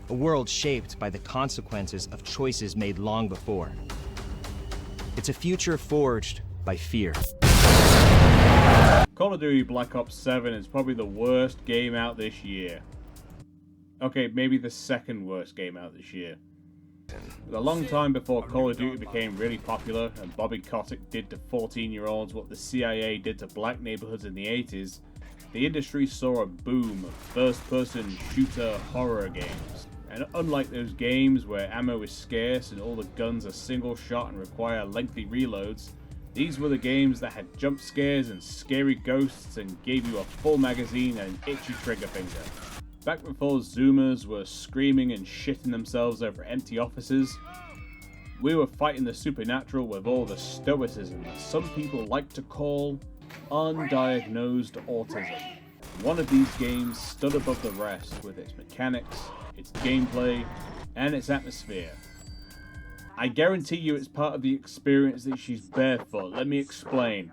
a world shaped by the consequences of choices made long before. It's a future forged by fear. Call of Duty Black Ops 7 is probably the worst game out this year. Okay, maybe the second worst game out this year. It was a long time before Call of Duty became really popular and Bobby Kotick did to 14-year-olds what the CIA did to black neighborhoods in the 80s. The industry saw a boom of first-person shooter horror games. And unlike those games where ammo is scarce and all the guns are single shot and require lengthy reloads, these were the games that had jump scares and scary ghosts and gave you a full magazine and an itchy trigger finger. Back before Zoomers were screaming and shitting themselves over empty offices, we were fighting the supernatural with all the stoicism that some people like to call undiagnosed autism. One of these games stood above the rest with its mechanics, its gameplay, and its atmosphere. I guarantee you it's part of the experience that she's barefoot. Let me explain.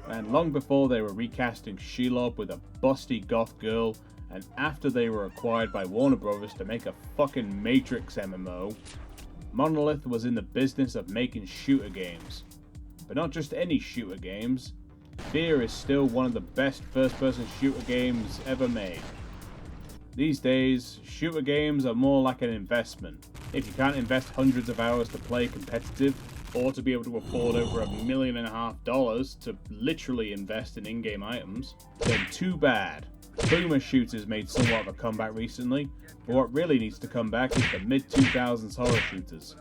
And long before they were recasting Shelob with a busty goth girl, and after they were acquired by Warner Brothers to make a fucking Matrix MMO, Monolith was in the business of making shooter games. But not just any shooter games. F.E.A.R is still one of the best first-person shooter games ever made. These days, shooter games are more like an investment. If you can't invest hundreds of hours to play competitive, or to be able to afford over $1.5 million to literally invest in in-game items, then too bad. Boomer shooters made somewhat of a comeback recently, but what really needs to come back is the mid-2000s horror shooters.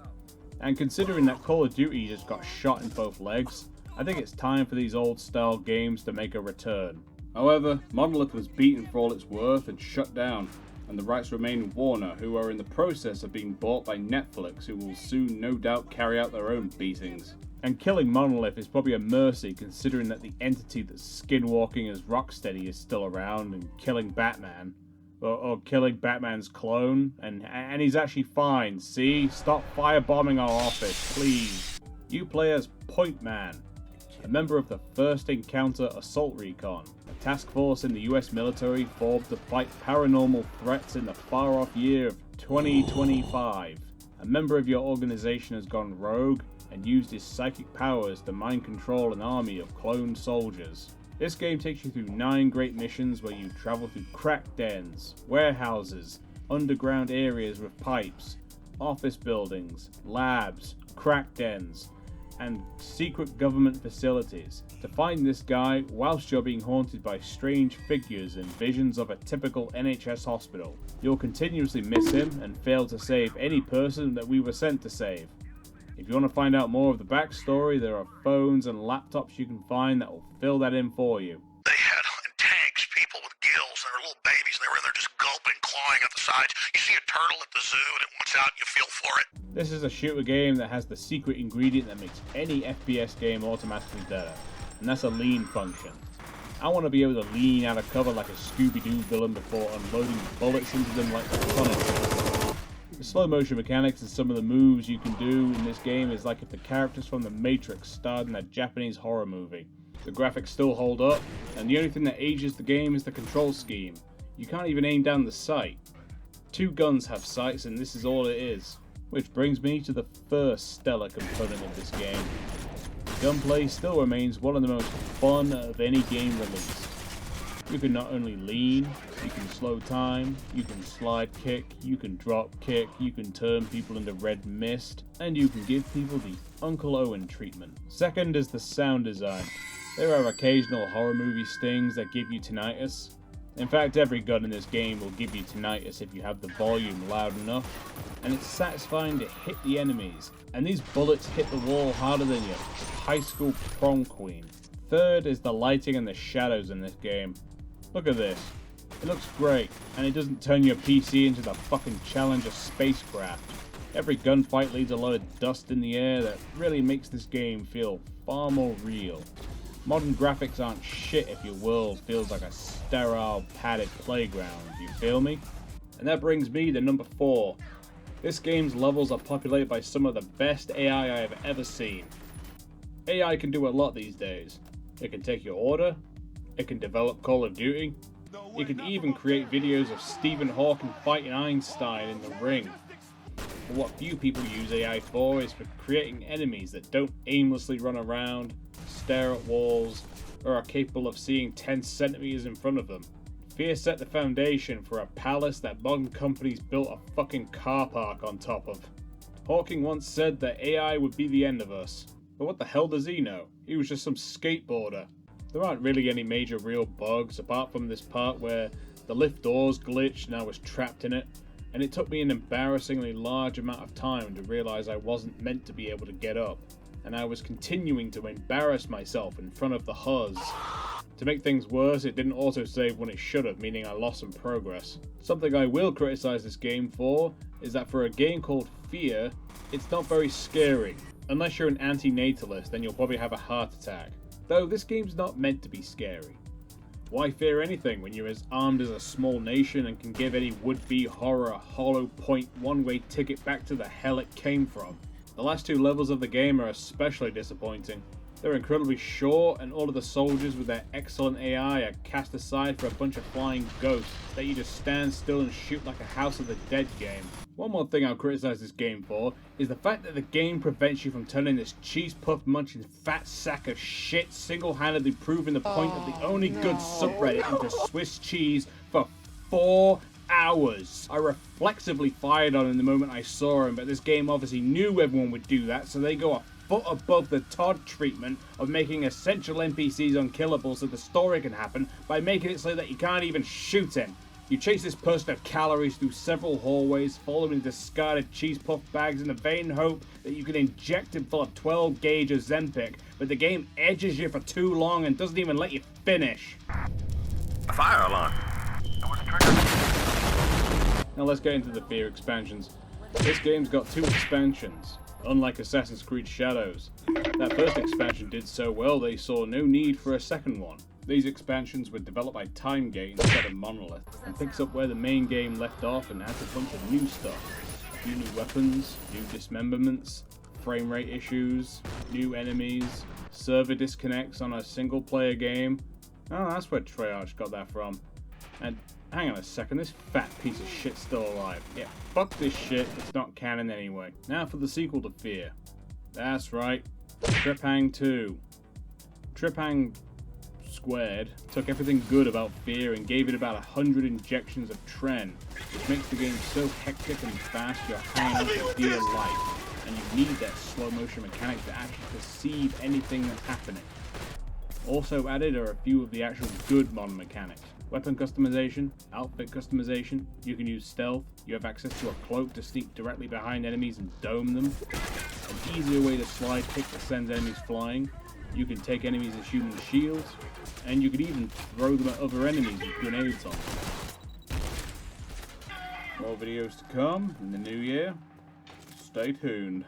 And considering that Call of Duty just got shot in both legs, I think it's time for these old-style games to make a return. However, Monolith was beaten for all it's worth and shut down, and the rights remain with Warner, who are in the process of being bought by Netflix, who will soon no doubt carry out their own beatings. And killing Monolith is probably a mercy, considering that the entity that's skinwalking as Rocksteady is still around, and killing Batman, or killing Batman's clone, and he's actually fine. See? Stop firebombing our office, please. You play as Point Man, a member of the First Encounter Assault Recon, a task force in the US military formed to fight paranormal threats in the far-off year of 2025. A member of your organization has gone rogue and used his psychic powers to mind control an army of cloned soldiers. This game takes you through 9 great missions where you travel through crack dens, warehouses, underground areas with pipes, office buildings, labs, crack dens, and secret government facilities to find this guy whilst you're being haunted by strange figures and visions of a typical NHS hospital. You'll continuously miss him and fail to save any person that we were sent to save. If you want to find out more of the backstory, there are phones and laptops you can find that will fill that in for you. They had in tanks people with gills, and they were little babies, and they were in there just gulping, clawing at the sides. You see a turtle at the zoo, and it wants out, and you feel for it. This is a shooter game that has the secret ingredient that makes any FPS game automatically better, and that's a lean function. I want to be able to lean out of cover like a Scooby-Doo villain before unloading bullets into them like the Punisher. The slow motion mechanics and some of the moves you can do in this game is like if the characters from the Matrix starred in a Japanese horror movie. The graphics still hold up, and the only thing that ages the game is the control scheme. You can't even aim down the sight. 2 guns have sights, and this is all it is. Which brings me to the first stellar component of this game. Gunplay still remains one of the most fun of any game release. You can not only lean, you can slow time, you can slide kick, you can drop kick, you can turn people into red mist, and you can give people the Uncle Owen treatment. Second is the sound design. There are occasional horror movie stings that give you tinnitus. In fact, every gun in this game will give you tinnitus if you have the volume loud enough, and it's satisfying to hit the enemies, and these bullets hit the wall harder than your high school prom queen. Third is the lighting and the shadows in this game. Look at this. It looks great, and it doesn't turn your PC into the fucking Challenger spacecraft. Every gunfight leaves a lot of dust in the air that really makes this game feel far more real. Modern graphics aren't shit if your world feels like a sterile, padded playground, you feel me? And that brings me to number 4. This game's levels are populated by some of the best AI I have ever seen. AI can do a lot these days. It can take your order, it can develop Call of Duty, It can even create videos of Stephen Hawking fighting Einstein in the ring. But what few people use AI for is for creating enemies that don't aimlessly run around, stare at walls, or are capable of seeing 10 centimeters in front of them. F.E.A.R set the foundation for a palace that modern companies built a fucking car park on top of. Hawking once said that AI would be the end of us. But what the hell does he know? He was just some skateboarder. There aren't really any major real bugs, apart from this part where the lift doors glitched and I was trapped in it, and it took me an embarrassingly large amount of time to realise I wasn't meant to be able to get up, and I was continuing to embarrass myself in front of the Huz. To make things worse, it didn't autosave when it should have, meaning I lost some progress. Something I will criticise this game for is that for a game called F.E.A.R, it's not very scary. Unless you're an anti-natalist, then you'll probably have a heart attack. Though this game's not meant to be scary. Why fear anything when you're as armed as a small nation and can give any would-be horror a hollow point one-way ticket back to the hell it came from? The last two levels of the game are especially disappointing. They're incredibly short, and all of the soldiers with their excellent AI are cast aside for a bunch of flying ghosts that you just stand still and shoot like a House of the Dead game. One more thing I'll criticise this game for is the fact that the game prevents you from turning this cheese puff munching fat sack of shit single-handedly proving the point of the only good subreddit into Swiss cheese for 4 hours. I reflexively fired on him the moment I saw him, but this game obviously knew everyone would do that, so they go a foot above the Todd treatment of making essential NPCs unkillable so the story can happen by making it so that you can't even shoot him. You chase this person of calories through several hallways, following discarded cheese puff bags in the vain hope that you can inject him full of 12 gauge Ozempic, but the game edges you for too long and doesn't even let you finish. A fire alarm. Now let's get into the F.E.A.R expansions. This game's got 2 expansions. Unlike Assassin's Creed Shadows, that first expansion did so well they saw no need for a second one. These expansions were developed by Timegate instead of Monolith, and picks up where the main game left off and adds a bunch of new stuff. A few new weapons, new dismemberments, frame rate issues, new enemies, server disconnects on a single player game. Oh, that's where Treyarch got that from. And hang on a second, this fat piece of shit's still alive. Yeah, fuck this shit, it's not canon anyway. Now for the sequel to F.E.A.R. That's right, Trepang². Trepang² took everything good about F.E.A.R and gave it about 100 injections of Tren, which makes the game so hectic and fast you're hanging on for dear life, and you need that slow motion mechanic to actually perceive anything that's happening. Also added are a few of the actual good modern mechanics. Weapon customization, outfit customization, you can use stealth, you have access to a cloak to sneak directly behind enemies and dome them, an easier way to slide kick that sends enemies flying, you can take enemies as human shields, and you could even throw them at other enemies with grenades on them. More videos to come in the new year. Stay tuned.